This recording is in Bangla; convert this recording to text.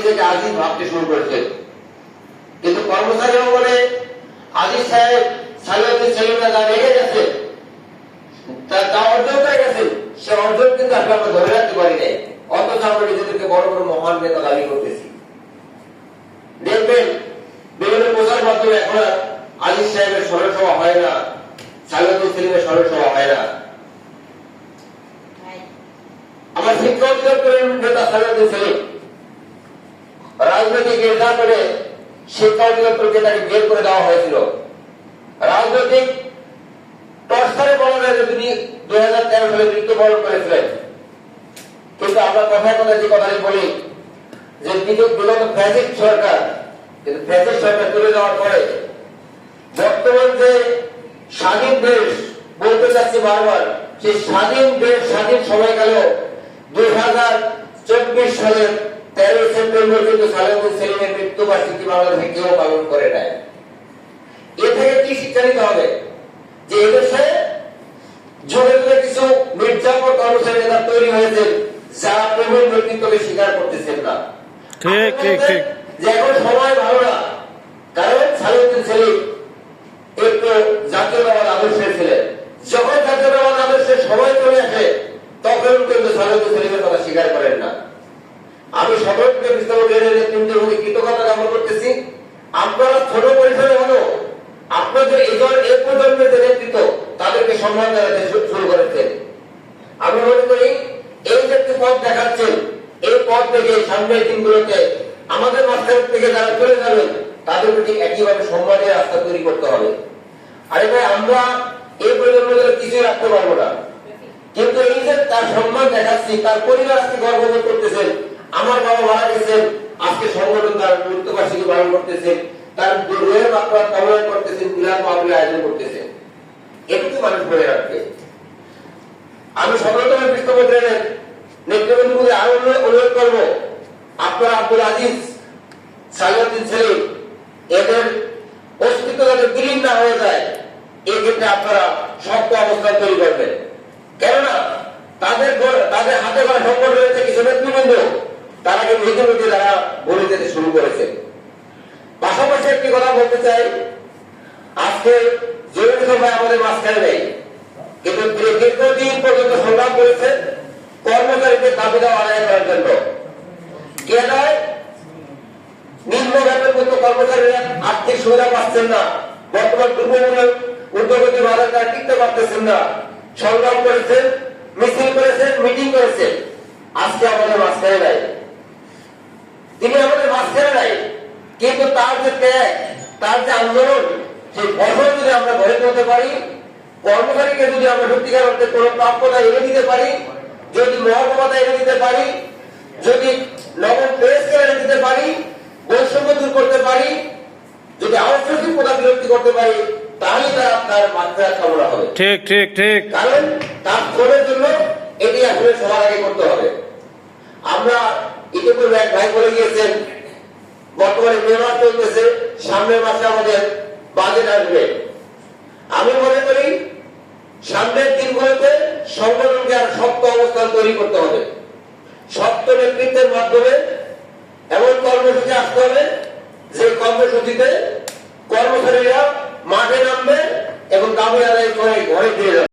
নিজেকে আজিজ ভাবতে শুরু করেছেন। কিন্তু কর্মচারী অঙ্গনে আজিজ সাহেব সালাউদ্দিন সেলিমরা যা রেখে গেছে, তার যা অর্জন হয়ে গেছে, সে অর্জন কিন্তু আসলে আমরা ধরে রাখতে পারি নাই। অথচ আমরা নিজেদেরকে বড় বড় মহান নেতা দাবি করতেছি। দেখবেন বিভিন্ন প্রচার মাধ্যমে এখন আজিজ সাহেবের স্মরণ সভা হয় না, সালাউদ্দিন সেলিমের স্মরণ সভা হয় না। আমার শিক্ষা অধিদপ্তরের নেতা সালাউদ্দিন সেলিম রাজনৈতিক নির্ধার করে শিক্ষা অধিদপ্তরকে তাকে বের করে দেওয়া হয়েছিল। রাজনৈতিক টর্চারে বলা যায় যে তিনি 2013 সালে মৃত্যুবরণ করেছিলেন। কিন্তু আমরা কথায় কথায় যে কথাটি বলি যে বিগত ফ্যাসিস্ট সরকার, কিন্তু ফ্যাসিস্ট সরকার চলে যাওয়ার পরে বর্তমান যে স্বাধীন দেশ বলতে চাচ্ছি বারবার, সেই স্বাধীন দেশ স্বাধীন সময়কালে 2024 সালের 13 সেপ্টেম্বর কিন্তু সালাউদ্দিন সেলিমের মৃত্যুবার্ষিকী বাংলাদেশে কেউ পালন করে নাই। এ থেকে কি শিক্ষা নিতে হবে? যে এদেশে যুগে যুগে কিছু মির্জাপুর কর্মচারী নেতা তৈরি হয়েছে যারা প্রবীণ ব্যক্তিত্বকে স্বীকার করতেছেন না। ঠিক ঠিক ঠিক যে এখন সময় ভালো না, কারণ সালাউদ্দিন সেলিম একটু জাতীয়তাবাদ আদর্শের ছিলেন। যখন জাতীয়তাবাদ আদর্শের সময় চলে আসে তখন কিন্তু সালাউদ্দিন সেলিমের কথা স্বীকার করেন না। আমি সকলকে বিস্তারিত নেতৃত্বের প্রতি কৃতজ্ঞতা জ্ঞাপন করতেছি। আপনারা ছোট পরিসরে হলো আপনাদের এই প্রজন্মের যে নেতৃত্ব তাদেরকে সম্মান জানাতে শুরু করেছেন। আমি মনে করি এই যে একটি পথ দেখাচ্ছেন, এই পথ থেকে সামনের দিনগুলোতে আমাদের মাঝখান থেকে যারা চলে যাবেন তাদের প্রতি একইভাবে সম্মানের রাস্তা তৈরি করতে হবে। আরে ভাই, আমরা এই প্রজন্মের কিছুই রাখতে পারবো না, কিন্তু এই যে তার সম্মান দেখাচ্ছি, তার পরিবার আজকে গর্ববোধ করতেছেন। আমার বাবা মারা গেছেন, আজকে সংগঠন তার মৃত্যুবার্ষিকী পালন করতেছেন, তার রোহের মাত্রা কামনা করতেছেন, মিলাদ মাহফিল আয়োজন করতেছেন। এটুকু মানুষ মনে রাখবে। আমি সকলতম পৃষ্ঠপোষকের নেতৃবৃন্দকে আরো অনুরোধ করবো, আপনারা আব্দুল আজিজ, সালাউদ্দিন সেলিম এদের অস্তিত্ব যাতে বিলীন না হয়ে যায়, এই ক্ষেত্রে আপনারা শক্ত অবস্থান তৈরি করবেন। কেননা তাদের হাতে করা সংকট রয়েছে কিছু নেতৃবৃন্দ, তারা কিন্তু ইতিমধ্যে তারা বলে যেতে শুরু করেছে। পাশাপাশি একটি কথা বলতে চাই, আজকে জরুরি সভায় আমাদের মাঝখানে নেই, কিন্তু দীর্ঘদিন পর্যন্ত সংগ্রাম করেছে কর্মচারীদের দাবি দেওয়া আদায় করার জন্য। কে নয়, নিম্ন বেতনভুক্ত কর্মচারীরা আর্থিক সুবিধা পাচ্ছেন না, বর্তমান দ্রব্যমূল্যের ঊর্ধ্বগতি বাজার তারা টিকতে পারতেছেন না। সংগ্রাম করেছেন, মিছিল করেছেন, মিটিং করেছেন। আজকে আমাদের মাঝখানে নাই, তিনি আমাদের মাঝখানে নাই, কিন্তু তার যে ত্যাগ, তার যে আন্দোলন, সেই ফসল যদি আমরা ঘরে তুলতে পারি, কর্মচারীকে যদি আমরা সত্যিকার অর্থে কোন প্রাপ্যতা এনে দিতে পারি, যদি মহর্মতা এনে দিতে পারি, যদি নবম পে স্কেল এনে দিতে পারি, বৈষম্য দূর করতে পারি, যদি আউটসোর্সিং প্রথা বিরক্তি করতে পারি, তাহলে তার মাত্রা কামনা হবে। ঠিক ঠিক ঠিক কারণ তার শ্রমের জন্য এটি আসলে সবার আগে করতে হবে। আমরা ইতিপূর্বে এক ভাই বলে গিয়েছেন, বর্তমানে মে মাস চলতেছে, সামনের মাসে আমাদের বাজেট আসবে। আমি মনে করি সামনের দিনগুলোতে সংগঠনকে আর শক্ত অবস্থান তৈরি করতে হবে। শক্ত নেতৃত্বের মাধ্যমে এমন কর্মসূচি আসতে হবে যে কর্মসূচিতে কর্মচারীরা মাঠে নামবে এবং দাবি আদায় করে ঘরে ফিরে যাবে।